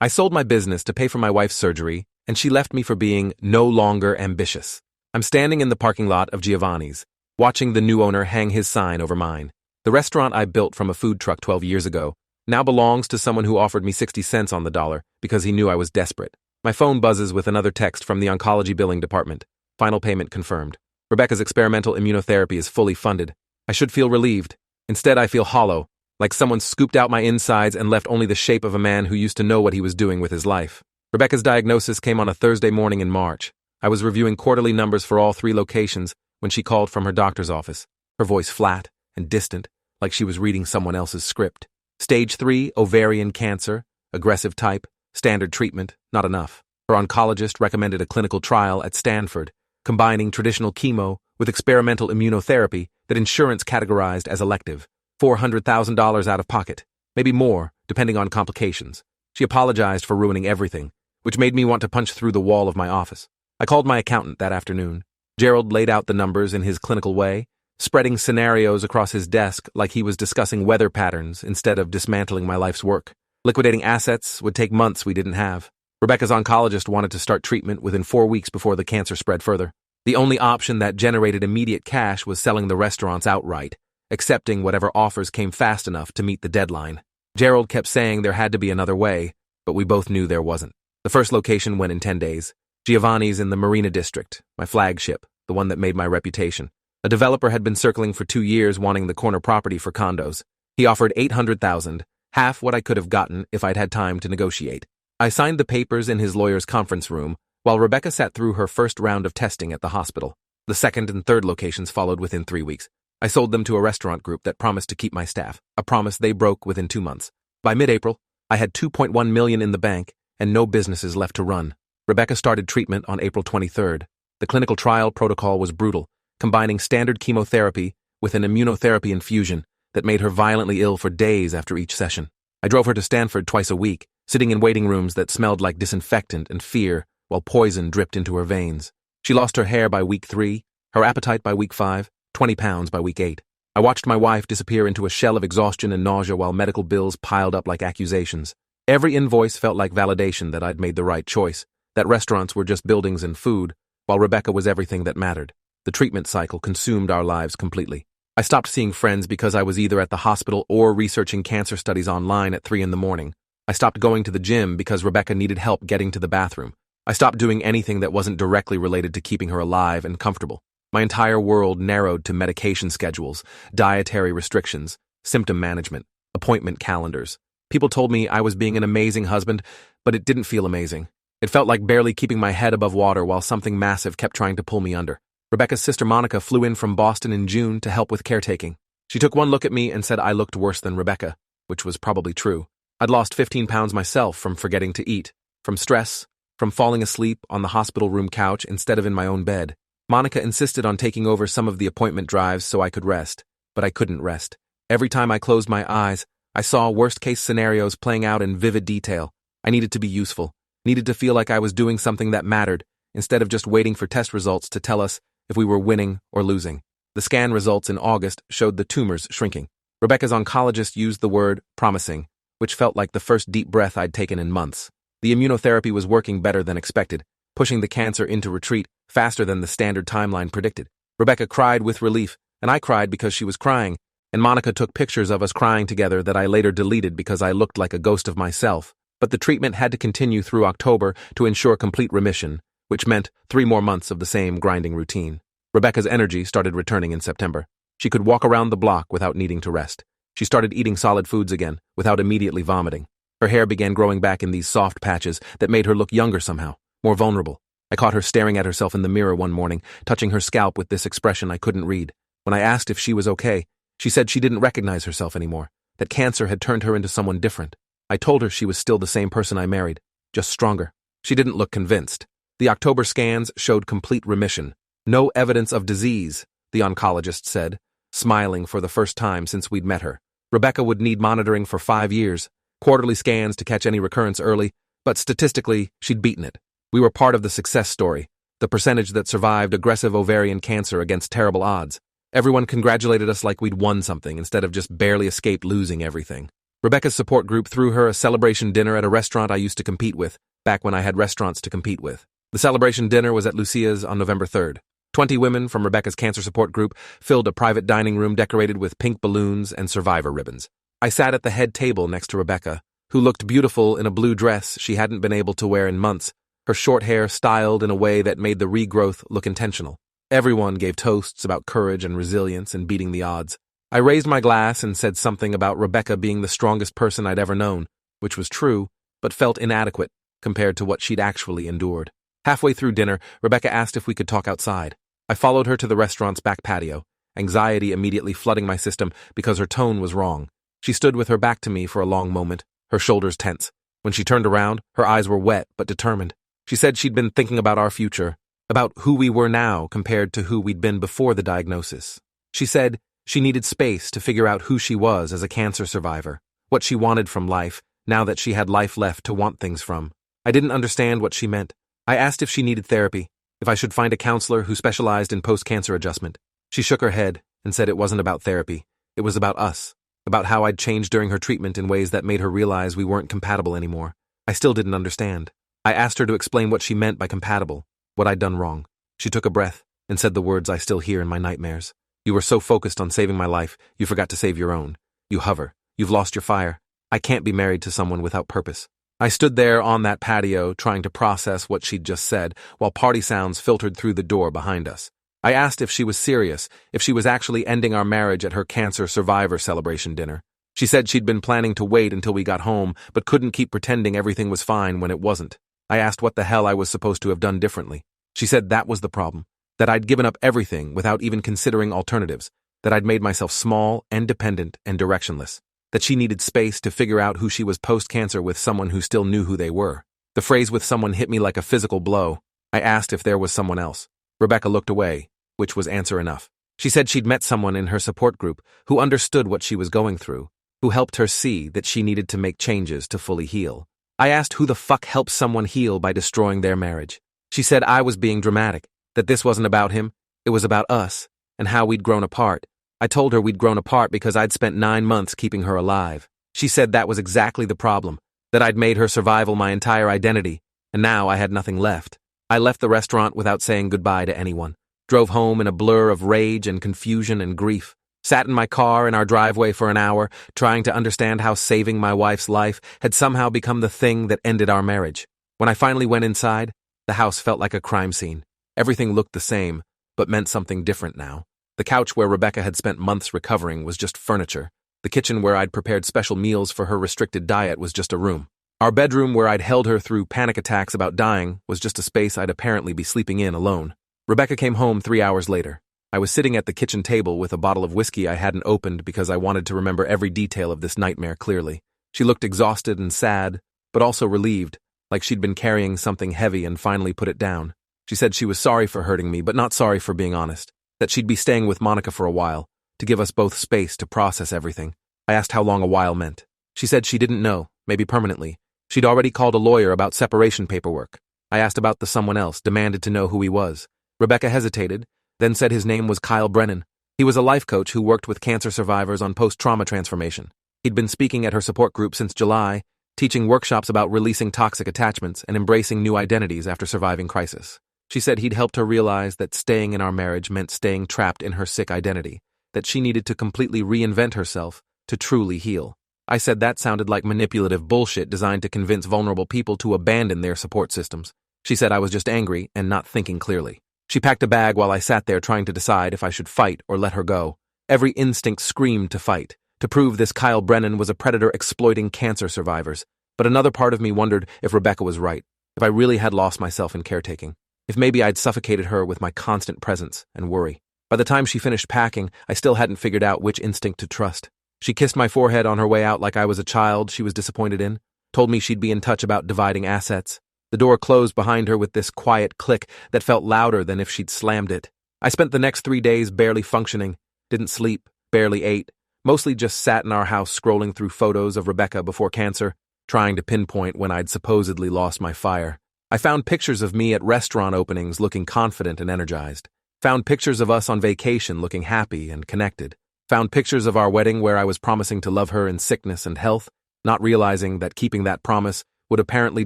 I sold my business to pay for my wife's surgery, and she left me for being no longer ambitious. I'm standing in the parking lot of Giovanni's, watching the new owner hang his sign over mine. The restaurant I built from a food truck 12 years ago now belongs to someone who offered me 60 cents on the dollar because he knew I was desperate. My phone buzzes with another text from the oncology billing department. Final payment confirmed. Rebecca's experimental immunotherapy is fully funded. I should feel relieved. Instead, I feel hollow, like someone scooped out my insides and left only the shape of a man who used to know what he was doing with his life. Rebecca's diagnosis came on a Thursday morning in March. I was reviewing quarterly numbers for all 3 locations when she called from her doctor's office, her voice flat and distant, like she was reading someone else's script. Stage 3, ovarian cancer, aggressive type, standard treatment, not enough. Her oncologist recommended a clinical trial at Stanford, combining traditional chemo with experimental immunotherapy that insurance categorized as elective. $400,000 out of pocket, maybe more, depending on complications. She apologized for ruining everything, which made me want to punch through the wall of my office. I called my accountant that afternoon. Gerald laid out the numbers in his clinical way, spreading scenarios across his desk like he was discussing weather patterns instead of dismantling my life's work. Liquidating assets would take months we didn't have. Rebecca's oncologist wanted to start treatment within 4 weeks before the cancer spread further. The only option that generated immediate cash was selling the restaurants outright, accepting whatever offers came fast enough to meet the deadline. Gerald kept saying there had to be another way, but we both knew there wasn't. The first location went in 10 days. Giovanni's in the Marina District, my flagship, the one that made my reputation. A developer had been circling for 2 years wanting the corner property for condos. He offered $800,000, half what I could have gotten if I'd had time to negotiate. I signed the papers in his lawyer's conference room, while Rebecca sat through her first round of testing at the hospital. The second and third locations followed within 3 weeks. I sold them to a restaurant group that promised to keep my staff, a promise they broke within 2 months. By mid-April, I had $2.1 million in the bank and no businesses left to run. Rebecca started treatment on April 23rd. The clinical trial protocol was brutal, combining standard chemotherapy with an immunotherapy infusion that made her violently ill for days after each session. I drove her to Stanford twice a week, sitting in waiting rooms that smelled like disinfectant and fear while poison dripped into her veins. She lost her hair by week 3, her appetite by week 5, 20 pounds by week 8. I watched my wife disappear into a shell of exhaustion and nausea while medical bills piled up like accusations. Every invoice felt like validation that I'd made the right choice, that restaurants were just buildings and food, while Rebecca was everything that mattered. The treatment cycle consumed our lives completely. I stopped seeing friends because I was either at the hospital or researching cancer studies online at 3 in the morning. I stopped going to the gym because Rebecca needed help getting to the bathroom. I stopped doing anything that wasn't directly related to keeping her alive and comfortable. My entire world narrowed to medication schedules, dietary restrictions, symptom management, appointment calendars. People told me I was being an amazing husband, but it didn't feel amazing. It felt like barely keeping my head above water while something massive kept trying to pull me under. Rebecca's sister Monica flew in from Boston in June to help with caretaking. She took one look at me and said I looked worse than Rebecca, which was probably true. I'd lost 15 pounds myself from forgetting to eat, from stress, from falling asleep on the hospital room couch instead of in my own bed. Monica insisted on taking over some of the appointment drives so I could rest, but I couldn't rest. Every time I closed my eyes, I saw worst-case scenarios playing out in vivid detail. I needed to be useful, needed to feel like I was doing something that mattered, instead of just waiting for test results to tell us if we were winning or losing. The scan results in August showed the tumors shrinking. Rebecca's oncologist used the word promising, which felt like the first deep breath I'd taken in months. The immunotherapy was working better than expected, pushing the cancer into retreat faster than the standard timeline predicted. Rebecca cried with relief, and I cried because she was crying, and Monica took pictures of us crying together that I later deleted because I looked like a ghost of myself. But the treatment had to continue through October to ensure complete remission, which meant 3 more months of the same grinding routine. Rebecca's energy started returning in September. She could walk around the block without needing to rest. She started eating solid foods again, without immediately vomiting. Her hair began growing back in these soft patches that made her look younger somehow, more vulnerable. I caught her staring at herself in the mirror one morning, touching her scalp with this expression I couldn't read. When I asked if she was okay, she said she didn't recognize herself anymore, that cancer had turned her into someone different. I told her she was still the same person I married, just stronger. She didn't look convinced. The October scans showed complete remission. No evidence of disease, the oncologist said, smiling for the first time since we'd met her. Rebecca would need monitoring for 5 years, quarterly scans to catch any recurrence early, but statistically, she'd beaten it. We were part of the success story, the percentage that survived aggressive ovarian cancer against terrible odds. Everyone congratulated us like we'd won something instead of just barely escaped losing everything. Rebecca's support group threw her a celebration dinner at a restaurant I used to compete with, back when I had restaurants to compete with. The celebration dinner was at Lucia's on November 3rd. 20 women from Rebecca's cancer support group filled a private dining room decorated with pink balloons and survivor ribbons. I sat at the head table next to Rebecca, who looked beautiful in a blue dress she hadn't been able to wear in months, her short hair styled in a way that made the regrowth look intentional. Everyone gave toasts about courage and resilience and beating the odds. I raised my glass and said something about Rebecca being the strongest person I'd ever known, which was true, but felt inadequate compared to what she'd actually endured. Halfway through dinner, Rebecca asked if we could talk outside. I followed her to the restaurant's back patio, anxiety immediately flooding my system because her tone was wrong. She stood with her back to me for a long moment, her shoulders tense. When she turned around, her eyes were wet but determined. She said she'd been thinking about our future, about who we were now compared to who we'd been before the diagnosis. She said she needed space to figure out who she was as a cancer survivor, what she wanted from life, now that she had life left to want things from. I didn't understand what she meant. I asked if she needed therapy, if I should find a counselor who specialized in post-cancer adjustment. She shook her head and said it wasn't about therapy. It was about us, about how I'd changed during her treatment in ways that made her realize we weren't compatible anymore. I still didn't understand. I asked her to explain what she meant by compatible, what I'd done wrong. She took a breath and said the words I still hear in my nightmares. You were so focused on saving my life, you forgot to save your own. You hover. You've lost your fire. I can't be married to someone without purpose. I stood there on that patio trying to process what she'd just said while party sounds filtered through the door behind us. I asked if she was serious, if she was actually ending our marriage at her cancer survivor celebration dinner. She said she'd been planning to wait until we got home, but couldn't keep pretending everything was fine when it wasn't. I asked what the hell I was supposed to have done differently. She said that was the problem, that I'd given up everything without even considering alternatives, that I'd made myself small and dependent and directionless, that she needed space to figure out who she was post-cancer with someone who still knew who they were. The phrase with someone hit me like a physical blow. I asked if there was someone else. Rebecca looked away, which was answer enough. She said she'd met someone in her support group who understood what she was going through, who helped her see that she needed to make changes to fully heal. I asked who the fuck helps someone heal by destroying their marriage. She said I was being dramatic, that this wasn't about him, it was about us, and how we'd grown apart. I told her we'd grown apart because I'd spent 9 months keeping her alive. She said that was exactly the problem, that I'd made her survival my entire identity, and now I had nothing left. I left the restaurant without saying goodbye to anyone, drove home in a blur of rage and confusion and grief, sat in my car in our driveway for an hour, trying to understand how saving my wife's life had somehow become the thing that ended our marriage. When I finally went inside, the house felt like a crime scene. Everything looked the same, but meant something different now. The couch where Rebecca had spent months recovering was just furniture. The kitchen where I'd prepared special meals for her restricted diet was just a room. Our bedroom where I'd held her through panic attacks about dying was just a space I'd apparently be sleeping in alone. Rebecca came home 3 hours later. I was sitting at the kitchen table with a bottle of whiskey I hadn't opened because I wanted to remember every detail of this nightmare clearly. She looked exhausted and sad, but also relieved, like she'd been carrying something heavy and finally put it down. She said she was sorry for hurting me, but not sorry for being honest. That she'd be staying with Monica for a while, to give us both space to process everything. I asked how long a while meant. She said she didn't know, maybe permanently. She'd already called a lawyer about separation paperwork. I asked about the someone else, demanded to know who he was. Rebecca hesitated, then said his name was Kyle Brennan. He was a life coach who worked with cancer survivors on post-trauma transformation. He'd been speaking at her support group since July, teaching workshops about releasing toxic attachments and embracing new identities after surviving crisis. She said he'd helped her realize that staying in our marriage meant staying trapped in her sick identity, that she needed to completely reinvent herself to truly heal. I said that sounded like manipulative bullshit designed to convince vulnerable people to abandon their support systems. She said I was just angry and not thinking clearly. She packed a bag while I sat there trying to decide if I should fight or let her go. Every instinct screamed to fight, to prove this Kyle Brennan was a predator exploiting cancer survivors. But another part of me wondered if Rebecca was right, if I really had lost myself in caretaking. If maybe I'd suffocated her with my constant presence and worry. By the time she finished packing, I still hadn't figured out which instinct to trust. She kissed my forehead on her way out like I was a child she was disappointed in, told me she'd be in touch about dividing assets. The door closed behind her with this quiet click that felt louder than if she'd slammed it. I spent the next 3 days barely functioning, didn't sleep, barely ate, mostly just sat in our house scrolling through photos of Rebecca before cancer, trying to pinpoint when I'd supposedly lost my fire. I found pictures of me at restaurant openings looking confident and energized. Found pictures of us on vacation looking happy and connected. Found pictures of our wedding where I was promising to love her in sickness and health, not realizing that keeping that promise would apparently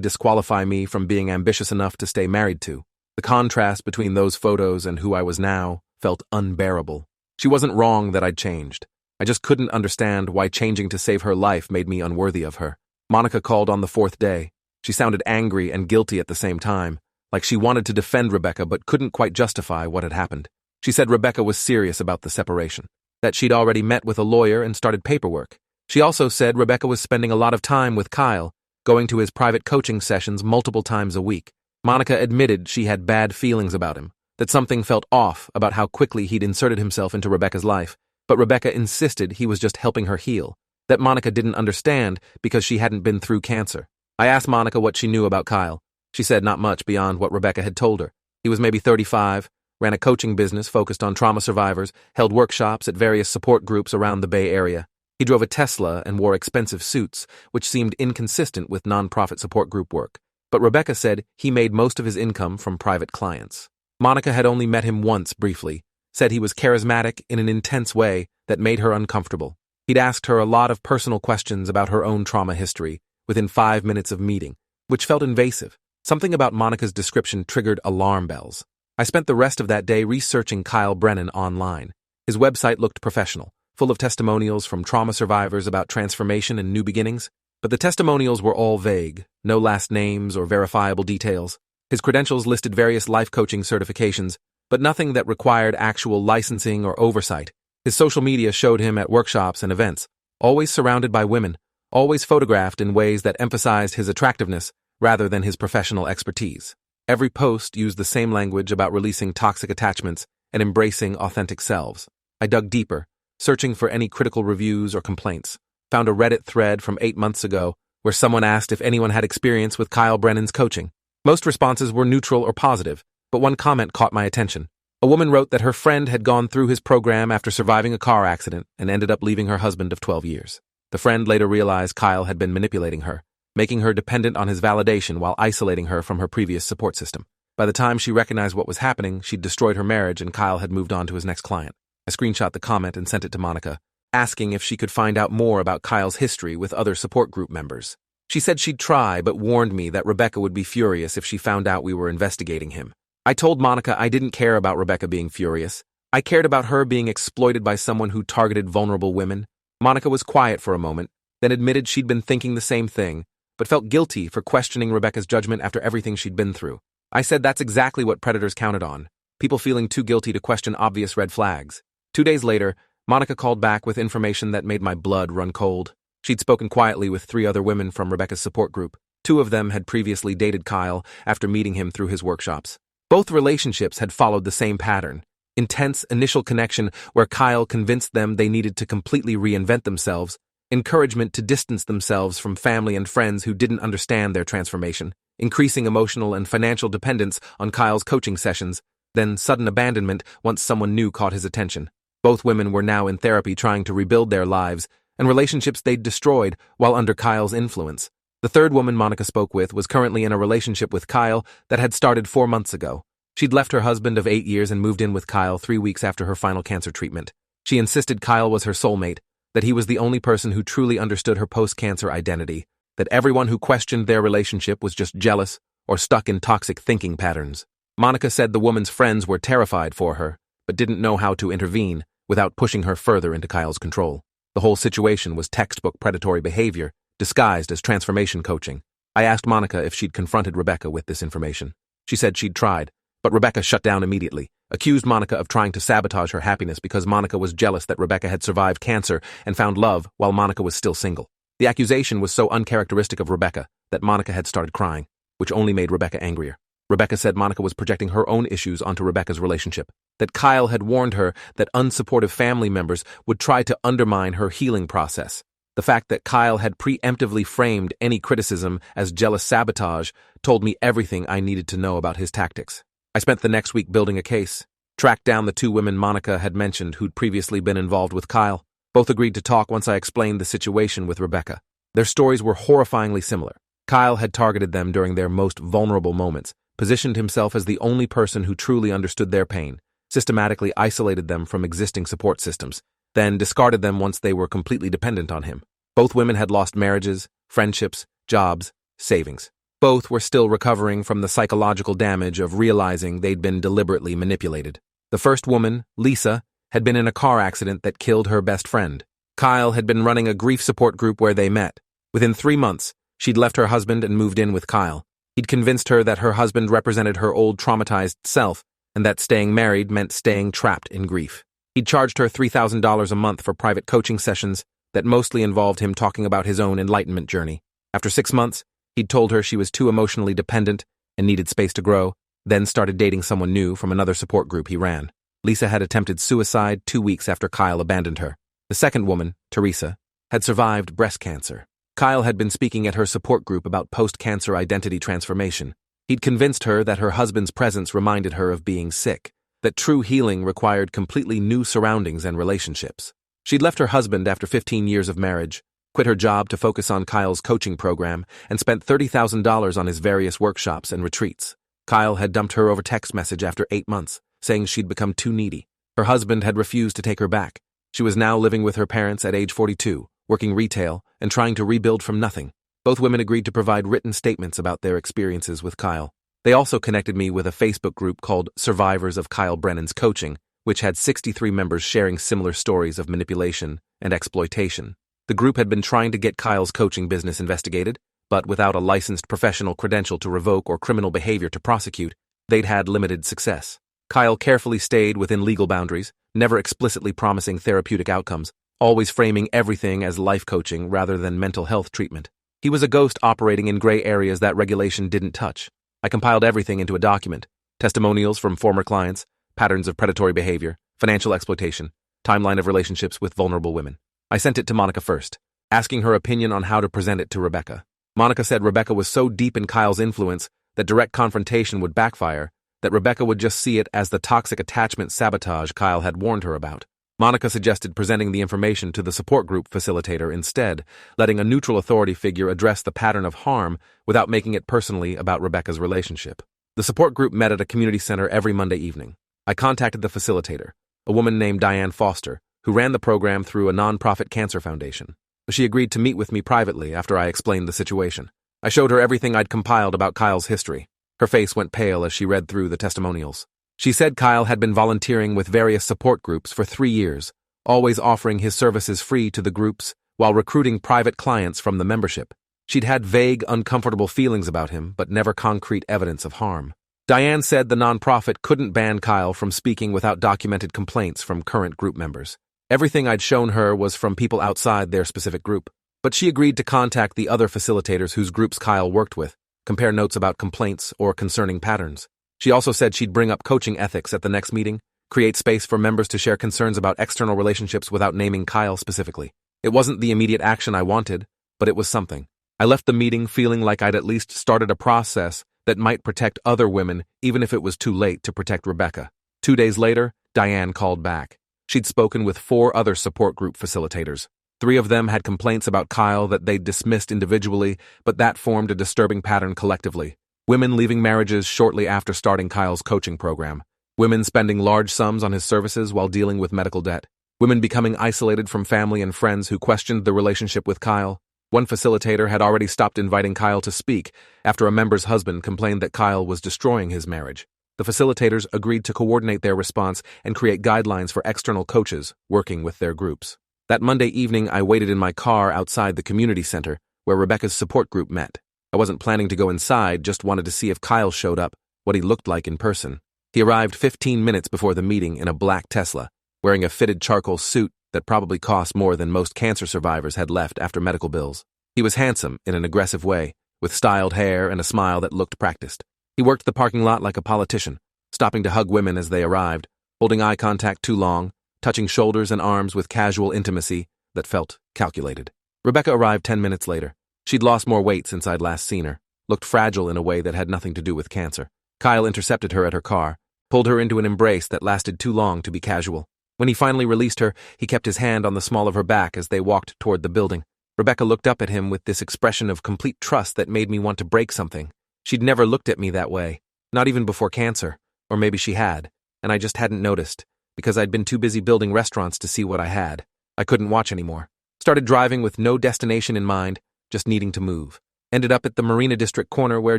disqualify me from being ambitious enough to stay married to. The contrast between those photos and who I was now felt unbearable. She wasn't wrong that I'd changed. I just couldn't understand why changing to save her life made me unworthy of her. Monica called on the 4th day. She sounded angry and guilty at the same time, like she wanted to defend Rebecca but couldn't quite justify what had happened. She said Rebecca was serious about the separation, that she'd already met with a lawyer and started paperwork. She also said Rebecca was spending a lot of time with Kyle, going to his private coaching sessions multiple times a week. Monica admitted she had bad feelings about him, that something felt off about how quickly he'd inserted himself into Rebecca's life, but Rebecca insisted he was just helping her heal, that Monica didn't understand because she hadn't been through cancer. I asked Monica what she knew about Kyle. She said not much beyond what Rebecca had told her. He was maybe 35, ran a coaching business focused on trauma survivors, held workshops at various support groups around the Bay Area. He drove a Tesla and wore expensive suits, which seemed inconsistent with nonprofit support group work. But Rebecca said he made most of his income from private clients. Monica had only met him once briefly, said he was charismatic in an intense way that made her uncomfortable. He'd asked her a lot of personal questions about her own trauma history within 5 minutes of meeting, which felt invasive. Something about Monica's description triggered alarm bells. I spent the rest of that day researching Kyle Brennan online. His website looked professional, full of testimonials from trauma survivors about transformation and new beginnings, but the testimonials were all vague, no last names or verifiable details. His credentials listed various life coaching certifications, but nothing that required actual licensing or oversight. His social media showed him at workshops and events, always surrounded by women, always photographed in ways that emphasized his attractiveness rather than his professional expertise. Every post used the same language about releasing toxic attachments and embracing authentic selves. I dug deeper, searching for any critical reviews or complaints. Found a Reddit thread from 8 months ago where someone asked if anyone had experience with Kyle Brennan's coaching. Most responses were neutral or positive, but one comment caught my attention. A woman wrote that her friend had gone through his program after surviving a car accident and ended up leaving her husband of 12 years. The friend later realized Kyle had been manipulating her, making her dependent on his validation while isolating her from her previous support system. By the time she recognized what was happening, she'd destroyed her marriage and Kyle had moved on to his next client. I screenshot the comment and sent it to Monica, asking if she could find out more about Kyle's history with other support group members. She said she'd try, but warned me that Rebecca would be furious if she found out we were investigating him. I told Monica I didn't care about Rebecca being furious. I cared about her being exploited by someone who targeted vulnerable women. Monica was quiet for a moment, then admitted she'd been thinking the same thing, but felt guilty for questioning Rebecca's judgment after everything she'd been through. I said that's exactly what predators counted on, people feeling too guilty to question obvious red flags. 2 days later, Monica called back with information that made my blood run cold. She'd spoken quietly with 3 other women from Rebecca's support group. 2 of them had previously dated Kyle after meeting him through his workshops. Both relationships had followed the same pattern. Intense initial connection where Kyle convinced them they needed to completely reinvent themselves, encouragement to distance themselves from family and friends who didn't understand their transformation, increasing emotional and financial dependence on Kyle's coaching sessions, then sudden abandonment once someone new caught his attention. Both women were now in therapy trying to rebuild their lives and relationships they'd destroyed while under Kyle's influence. The 3rd woman Monica spoke with was currently in a relationship with Kyle that had started 4 months ago. She'd left her husband of 8 years and moved in with Kyle 3 weeks after her final cancer treatment. She insisted Kyle was her soulmate, that he was the only person who truly understood her post-cancer identity, that everyone who questioned their relationship was just jealous or stuck in toxic thinking patterns. Monica said the woman's friends were terrified for her, but didn't know how to intervene without pushing her further into Kyle's control. The whole situation was textbook predatory behavior, disguised as transformation coaching. I asked Monica if she'd confronted Rebecca with this information. She said she'd tried, but Rebecca shut down immediately, accused Monica of trying to sabotage her happiness because Monica was jealous that Rebecca had survived cancer and found love while Monica was still single. The accusation was so uncharacteristic of Rebecca that Monica had started crying, which only made Rebecca angrier. Rebecca said Monica was projecting her own issues onto Rebecca's relationship, that Kyle had warned her that unsupportive family members would try to undermine her healing process. The fact that Kyle had preemptively framed any criticism as jealous sabotage told me everything I needed to know about his tactics. I spent the next week building a case, tracked down the 2 women Monica had mentioned who'd previously been involved with Kyle. Both agreed to talk once I explained the situation with Rebecca. Their stories were horrifyingly similar. Kyle had targeted them during their most vulnerable moments, positioned himself as the only person who truly understood their pain, systematically isolated them from existing support systems, then discarded them once they were completely dependent on him. Both women had lost marriages, friendships, jobs, savings. Both were still recovering from the psychological damage of realizing they'd been deliberately manipulated. The first woman, Lisa, had been in a car accident that killed her best friend. Kyle had been running a grief support group where they met. Within 3 months, she'd left her husband and moved in with Kyle. He'd convinced her that her husband represented her old traumatized self and that staying married meant staying trapped in grief. He'd charged her $3,000 a month for private coaching sessions that mostly involved him talking about his own enlightenment journey. After 6 months, he'd told her she was too emotionally dependent and needed space to grow, then started dating someone new from another support group he ran. Lisa had attempted suicide 2 weeks after Kyle abandoned her. The second woman, Teresa, had survived breast cancer. Kyle had been speaking at her support group about post-cancer identity transformation. He'd convinced her that her husband's presence reminded her of being sick, that true healing required completely new surroundings and relationships. She'd left her husband after 15 years of marriage, quit her job to focus on Kyle's coaching program, and spent $30,000 on his various workshops and retreats. Kyle had dumped her over text message after 8 months, saying she'd become too needy. Her husband had refused to take her back. She was now living with her parents at age 42, working retail, and trying to rebuild from nothing. Both women agreed to provide written statements about their experiences with Kyle. They also connected me with a Facebook group called Survivors of Kyle Brennan's Coaching, which had 63 members sharing similar stories of manipulation and exploitation. The group had been trying to get Kyle's coaching business investigated, but without a licensed professional credential to revoke or criminal behavior to prosecute, they'd had limited success. Kyle carefully stayed within legal boundaries, never explicitly promising therapeutic outcomes, always framing everything as life coaching rather than mental health treatment. He was a ghost operating in gray areas that regulation didn't touch. I compiled everything into a document: testimonials from former clients, patterns of predatory behavior, financial exploitation, timeline of relationships with vulnerable women. I sent it to Monica first, asking her opinion on how to present it to Rebecca. Monica said Rebecca was so deep in Kyle's influence that direct confrontation would backfire, that Rebecca would just see it as the toxic attachment sabotage Kyle had warned her about. Monica suggested presenting the information to the support group facilitator instead, letting a neutral authority figure address the pattern of harm without making it personally about Rebecca's relationship. The support group met at a community center every Monday evening. I contacted the facilitator, a woman named Diane Foster, who ran the program through a nonprofit cancer foundation. She agreed to meet with me privately after I explained the situation. I showed her everything I'd compiled about Kyle's history. Her face went pale as she read through the testimonials. She said Kyle had been volunteering with various support groups for 3 years, always offering his services free to the groups while recruiting private clients from the membership. She'd had vague, uncomfortable feelings about him, but never concrete evidence of harm. Diane said the nonprofit couldn't ban Kyle from speaking without documented complaints from current group members. Everything I'd shown her was from people outside their specific group, but she agreed to contact the other facilitators whose groups Kyle worked with, compare notes about complaints or concerning patterns. She also said she'd bring up coaching ethics at the next meeting, create space for members to share concerns about external relationships without naming Kyle specifically. It wasn't the immediate action I wanted, but it was something. I left the meeting feeling like I'd at least started a process that might protect other women, even if it was too late to protect Rebecca. 2 days later, Diane called back. She'd spoken with 4 other support group facilitators. 3 of them had complaints about Kyle that they'd dismissed individually, but that formed a disturbing pattern collectively. Women leaving marriages shortly after starting Kyle's coaching program. Women spending large sums on his services while dealing with medical debt. Women becoming isolated from family and friends who questioned the relationship with Kyle. One facilitator had already stopped inviting Kyle to speak after a member's husband complained that Kyle was destroying his marriage. The facilitators agreed to coordinate their response and create guidelines for external coaches working with their groups. That Monday evening, I waited in my car outside the community center where Rebecca's support group met. I wasn't planning to go inside, just wanted to see if Kyle showed up, what he looked like in person. He arrived 15 minutes before the meeting in a black Tesla, wearing a fitted charcoal suit that probably cost more than most cancer survivors had left after medical bills. He was handsome in an aggressive way, with styled hair and a smile that looked practiced. He worked the parking lot like a politician, stopping to hug women as they arrived, holding eye contact too long, touching shoulders and arms with casual intimacy that felt calculated. Rebecca arrived 10 minutes later. She'd lost more weight since I'd last seen her, looked fragile in a way that had nothing to do with cancer. Kyle intercepted her at her car, pulled her into an embrace that lasted too long to be casual. When he finally released her, he kept his hand on the small of her back as they walked toward the building. Rebecca looked up at him with this expression of complete trust that made me want to break something. She'd never looked at me that way, not even before cancer, or maybe she had, and I just hadn't noticed, because I'd been too busy building restaurants to see what I had. I couldn't watch anymore. Started driving with no destination in mind, just needing to move. Ended up at the Marina District corner where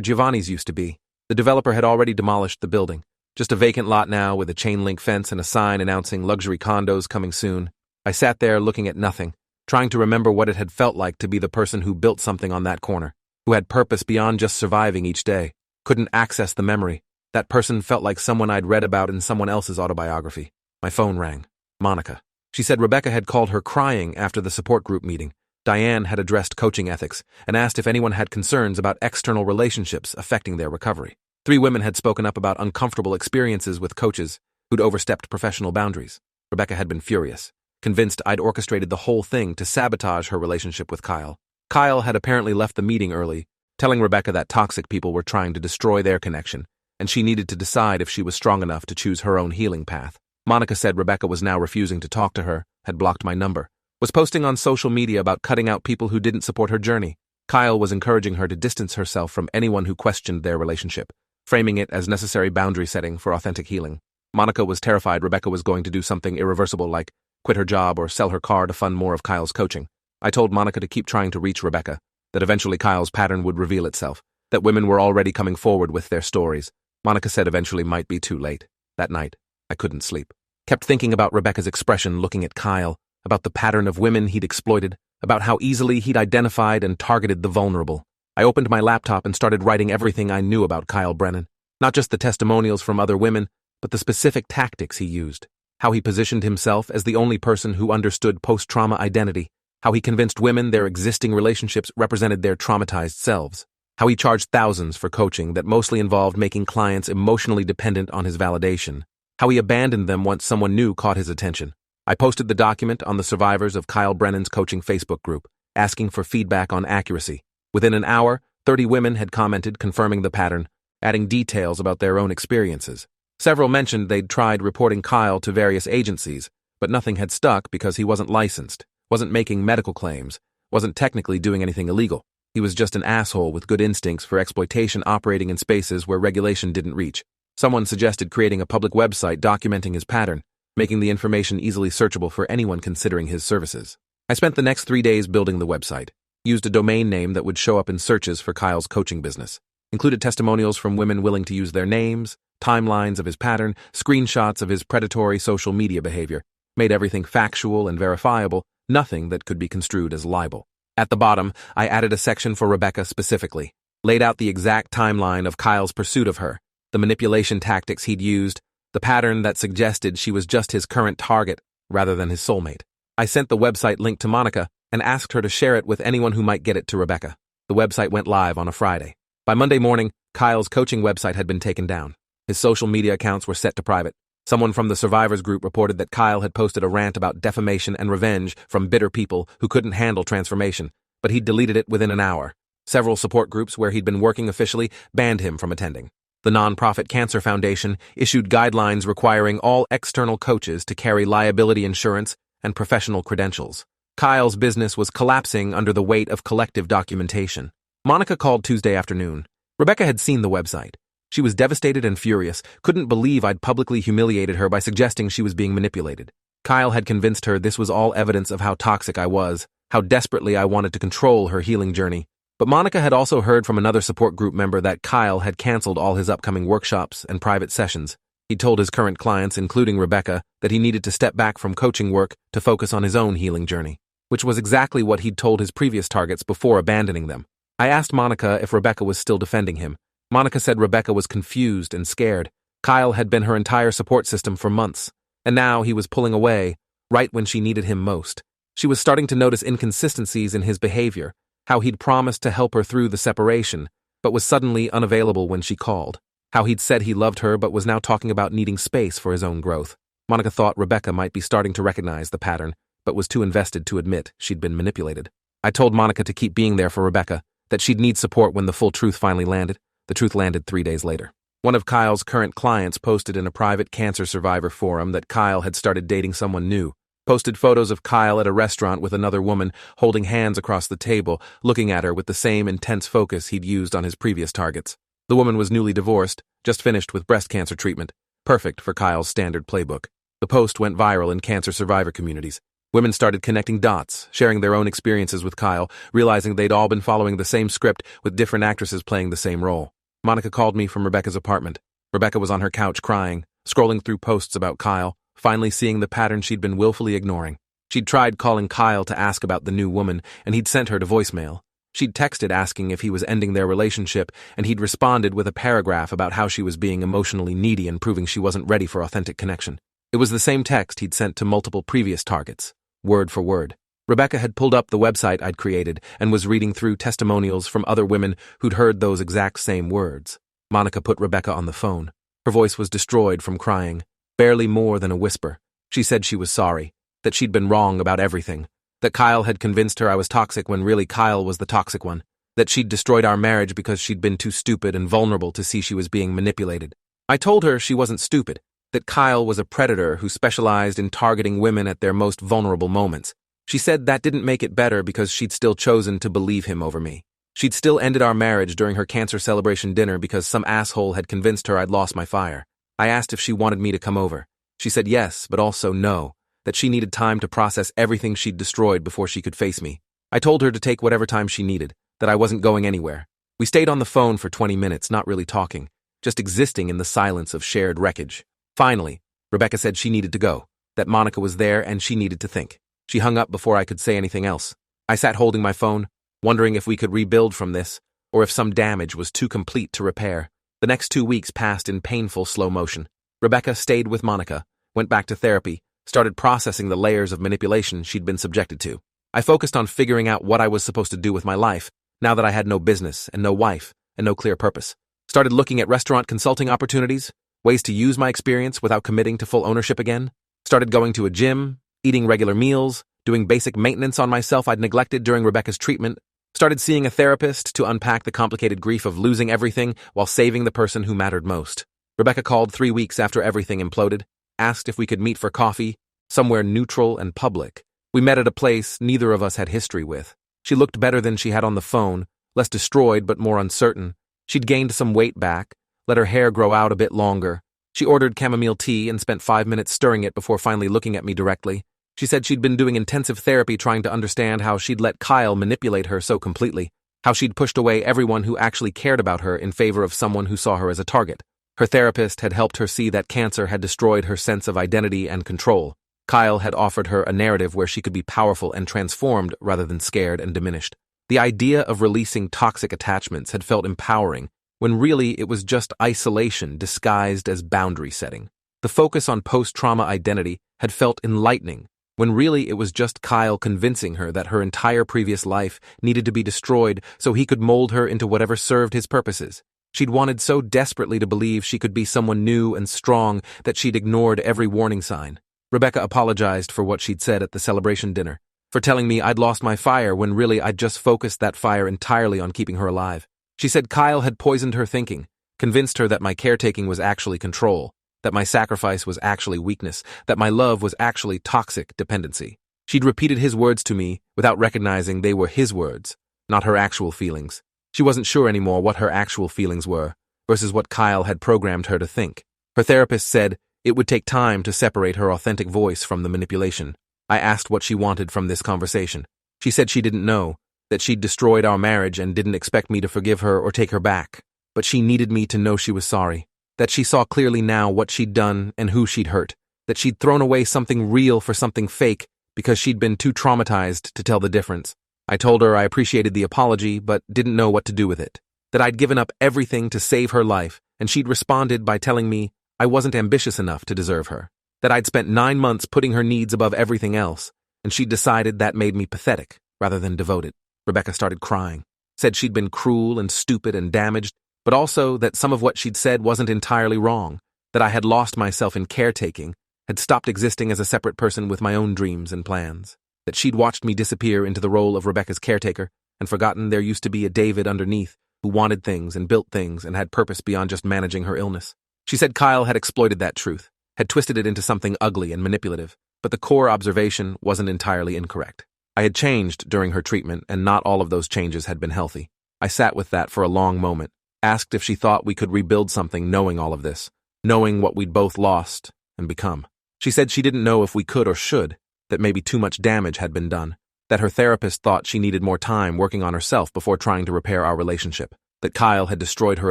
Giovanni's used to be. The developer had already demolished the building. Just a vacant lot now with a chain-link fence and a sign announcing luxury condos coming soon. I sat there looking at nothing, trying to remember what it had felt like to be the person who built something on that corner, who had purpose beyond just surviving each day. Couldn't access the memory. That person felt like someone I'd read about in someone else's autobiography. My phone rang. Monica. She said Rebecca had called her crying after the support group meeting. Diane had addressed coaching ethics and asked if anyone had concerns about external relationships affecting their recovery. 3 women had spoken up about uncomfortable experiences with coaches who'd overstepped professional boundaries. Rebecca had been furious, convinced I'd orchestrated the whole thing to sabotage her relationship with Kyle. Kyle had apparently left the meeting early, telling Rebecca that toxic people were trying to destroy their connection, and she needed to decide if she was strong enough to choose her own healing path. Monica said Rebecca was now refusing to talk to her, had blocked my number, was posting on social media about cutting out people who didn't support her journey. Kyle was encouraging her to distance herself from anyone who questioned their relationship, framing it as necessary boundary setting for authentic healing. Monica was terrified Rebecca was going to do something irreversible like quit her job or sell her car to fund more of Kyle's coaching. I told Monica to keep trying to reach Rebecca, that eventually Kyle's pattern would reveal itself, that women were already coming forward with their stories. Monica said eventually might be too late. That night, I couldn't sleep. Kept thinking about Rebecca's expression looking at Kyle, about the pattern of women he'd exploited, about how easily he'd identified and targeted the vulnerable. I opened my laptop and started writing everything I knew about Kyle Brennan, not just the testimonials from other women, but the specific tactics he used, how he positioned himself as the only person who understood post-trauma identity, how he convinced women their existing relationships represented their traumatized selves, how he charged thousands for coaching that mostly involved making clients emotionally dependent on his validation, how he abandoned them once someone new caught his attention. I posted the document on the Survivors of Kyle Brennan's coaching Facebook group, asking for feedback on accuracy. Within an hour, 30 women had commented confirming the pattern, adding details about their own experiences. Several mentioned they'd tried reporting Kyle to various agencies, but nothing had stuck because he wasn't licensed, wasn't making medical claims, wasn't technically doing anything illegal. He was just an asshole with good instincts for exploitation operating in spaces where regulation didn't reach. Someone suggested creating a public website documenting his pattern, making the information easily searchable for anyone considering his services. I spent the next 3 days building the website, used a domain name that would show up in searches for Kyle's coaching business, included testimonials from women willing to use their names, timelines of his pattern, screenshots of his predatory social media behavior, made everything factual and verifiable, nothing that could be construed as libel. At the bottom, I added a section for Rebecca specifically, laid out the exact timeline of Kyle's pursuit of her, the manipulation tactics he'd used, the pattern that suggested she was just his current target rather than his soulmate. I sent the website link to Monica and asked her to share it with anyone who might get it to Rebecca. The website went live on a Friday. By Monday morning, Kyle's coaching website had been taken down. His social media accounts were set to private. Someone from the Survivors group reported that Kyle had posted a rant about defamation and revenge from bitter people who couldn't handle transformation, but he'd deleted it within an hour. Several support groups where he'd been working officially banned him from attending. The nonprofit Cancer Foundation issued guidelines requiring all external coaches to carry liability insurance and professional credentials. Kyle's business was collapsing under the weight of collective documentation. Monica called Tuesday afternoon. Rebecca had seen the website. She was devastated and furious, couldn't believe I'd publicly humiliated her by suggesting she was being manipulated. Kyle had convinced her this was all evidence of how toxic I was, how desperately I wanted to control her healing journey. But Monica had also heard from another support group member that Kyle had canceled all his upcoming workshops and private sessions. He told his current clients, including Rebecca, that he needed to step back from coaching work to focus on his own healing journey, which was exactly what he'd told his previous targets before abandoning them. I asked Monica if Rebecca was still defending him. Monica said Rebecca was confused and scared. Kyle had been her entire support system for months, and now he was pulling away, right when she needed him most. She was starting to notice inconsistencies in his behavior, how he'd promised to help her through the separation, but was suddenly unavailable when she called, how he'd said he loved her but was now talking about needing space for his own growth. Monica thought Rebecca might be starting to recognize the pattern, but was too invested to admit she'd been manipulated. I told Monica to keep being there for Rebecca, that she'd need support when the full truth finally landed. The truth landed 3 days later. One of Kyle's current clients posted in a private cancer survivor forum that Kyle had started dating someone new, posted photos of Kyle at a restaurant with another woman holding hands across the table, looking at her with the same intense focus he'd used on his previous targets. The woman was newly divorced, just finished with breast cancer treatment, perfect for Kyle's standard playbook. The post went viral in cancer survivor communities. Women started connecting dots, sharing their own experiences with Kyle, realizing they'd all been following the same script with different actresses playing the same role. Monica called me from Rebecca's apartment. Rebecca was on her couch crying, scrolling through posts about Kyle, finally seeing the pattern she'd been willfully ignoring. She'd tried calling Kyle to ask about the new woman, and he'd sent her to voicemail. She'd texted asking if he was ending their relationship, and he'd responded with a paragraph about how she was being emotionally needy and proving she wasn't ready for authentic connection. It was the same text he'd sent to multiple previous targets, word for word. Rebecca had pulled up the website I'd created and was reading through testimonials from other women who'd heard those exact same words. Monica put Rebecca on the phone. Her voice was destroyed from crying, barely more than a whisper. She said she was sorry, that she'd been wrong about everything, that Kyle had convinced her I was toxic when really Kyle was the toxic one, that she'd destroyed our marriage because she'd been too stupid and vulnerable to see she was being manipulated. I told her she wasn't stupid, that Kyle was a predator who specialized in targeting women at their most vulnerable moments. She said that didn't make it better because she'd still chosen to believe him over me. She'd still ended our marriage during her cancer celebration dinner because some asshole had convinced her I'd lost my fire. I asked if she wanted me to come over. She said yes, but also no, that she needed time to process everything she'd destroyed before she could face me. I told her to take whatever time she needed, that I wasn't going anywhere. We stayed on the phone for 20 minutes, not really talking, just existing in the silence of shared wreckage. Finally, Rebecca said she needed to go, that Monica was there and she needed to think. She hung up before I could say anything else. I sat holding my phone, wondering if we could rebuild from this, or if some damage was too complete to repair. The next 2 weeks passed in painful slow motion. Rebecca stayed with Monica, went back to therapy, started processing the layers of manipulation she'd been subjected to. I focused on figuring out what I was supposed to do with my life, now that I had no business and no wife and no clear purpose. Started looking at restaurant consulting opportunities, ways to use my experience without committing to full ownership again. Started going to a gym, eating regular meals, doing basic maintenance on myself I'd neglected during Rebecca's treatment. Started seeing a therapist to unpack the complicated grief of losing everything while saving the person who mattered most. Rebecca called 3 weeks after everything imploded, asked if we could meet for coffee, somewhere neutral and public. We met at a place neither of us had history with. She looked better than she had on the phone, less destroyed but more uncertain. She'd gained some weight back, let her hair grow out a bit longer. She ordered chamomile tea and spent 5 minutes stirring it before finally looking at me directly. She said she'd been doing intensive therapy trying to understand how she'd let Kyle manipulate her so completely, how she'd pushed away everyone who actually cared about her in favor of someone who saw her as a target. Her therapist had helped her see that cancer had destroyed her sense of identity and control. Kyle had offered her a narrative where she could be powerful and transformed rather than scared and diminished. The idea of releasing toxic attachments had felt empowering, when really it was just isolation disguised as boundary setting. The focus on post-trauma identity had felt enlightening, when really it was just Kyle convincing her that her entire previous life needed to be destroyed so he could mold her into whatever served his purposes. She'd wanted so desperately to believe she could be someone new and strong that she'd ignored every warning sign. Rebecca apologized for what she'd said at the celebration dinner, for telling me I'd lost my fire when really I'd just focused that fire entirely on keeping her alive. She said Kyle had poisoned her thinking, convinced her that my caretaking was actually control, that my sacrifice was actually weakness, that my love was actually toxic dependency. She'd repeated his words to me without recognizing they were his words, not her actual feelings. She wasn't sure anymore what her actual feelings were versus what Kyle had programmed her to think. Her therapist said it would take time to separate her authentic voice from the manipulation. I asked what she wanted from this conversation. She said she didn't know, that she'd destroyed our marriage and didn't expect me to forgive her or take her back, but she needed me to know she was sorry, that she saw clearly now what she'd done and who she'd hurt, that she'd thrown away something real for something fake because she'd been too traumatized to tell the difference. I told her I appreciated the apology but didn't know what to do with it, that I'd given up everything to save her life, and she'd responded by telling me I wasn't ambitious enough to deserve her, that I'd spent 9 months putting her needs above everything else, and she'd decided that made me pathetic rather than devoted. Rebecca started crying, said she'd been cruel and stupid and damaged, but also that some of what she'd said wasn't entirely wrong, that I had lost myself in caretaking, had stopped existing as a separate person with my own dreams and plans, that she'd watched me disappear into the role of Rebecca's caretaker and forgotten there used to be a David underneath who wanted things and built things and had purpose beyond just managing her illness. She said Kyle had exploited that truth, had twisted it into something ugly and manipulative, but the core observation wasn't entirely incorrect. I had changed during her treatment, and not all of those changes had been healthy. I sat with that for a long moment, asked if she thought we could rebuild something knowing all of this, knowing what we'd both lost and become. She said she didn't know if we could or should, that maybe too much damage had been done, that her therapist thought she needed more time working on herself before trying to repair our relationship, that Kyle had destroyed her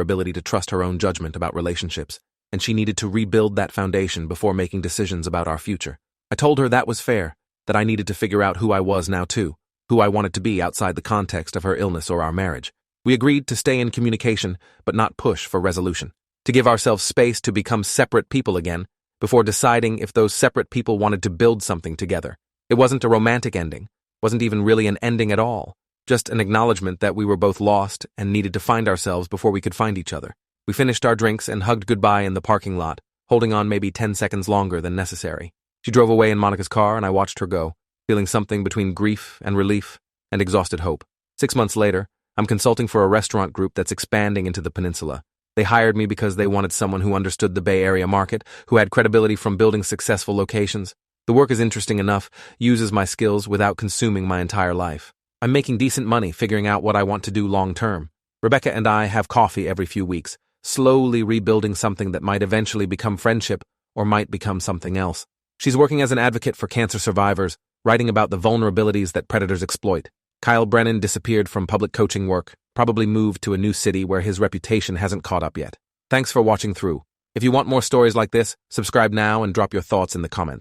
ability to trust her own judgment about relationships, and she needed to rebuild that foundation before making decisions about our future. I told her that was fair, that I needed to figure out who I was now too, who I wanted to be outside the context of her illness or our marriage. We agreed to stay in communication, but not push for resolution, to give ourselves space to become separate people again, before deciding if those separate people wanted to build something together. It wasn't a romantic ending, wasn't even really an ending at all, just an acknowledgement that we were both lost and needed to find ourselves before we could find each other. We finished our drinks and hugged goodbye in the parking lot, holding on maybe 10 seconds longer than necessary. She drove away in Monica's car and I watched her go, feeling something between grief and relief and exhausted hope. 6 months later, I'm consulting for a restaurant group that's expanding into the peninsula. They hired me because they wanted someone who understood the Bay Area market, who had credibility from building successful locations. The work is interesting enough, uses my skills without consuming my entire life. I'm making decent money figuring out what I want to do long term. Rebecca and I have coffee every few weeks, slowly rebuilding something that might eventually become friendship or might become something else. She's working as an advocate for cancer survivors, writing about the vulnerabilities that predators exploit. Kyle Brennan disappeared from public coaching work, probably moved to a new city where his reputation hasn't caught up yet. Thanks for watching through. If you want more stories like this, subscribe now and drop your thoughts in the comments.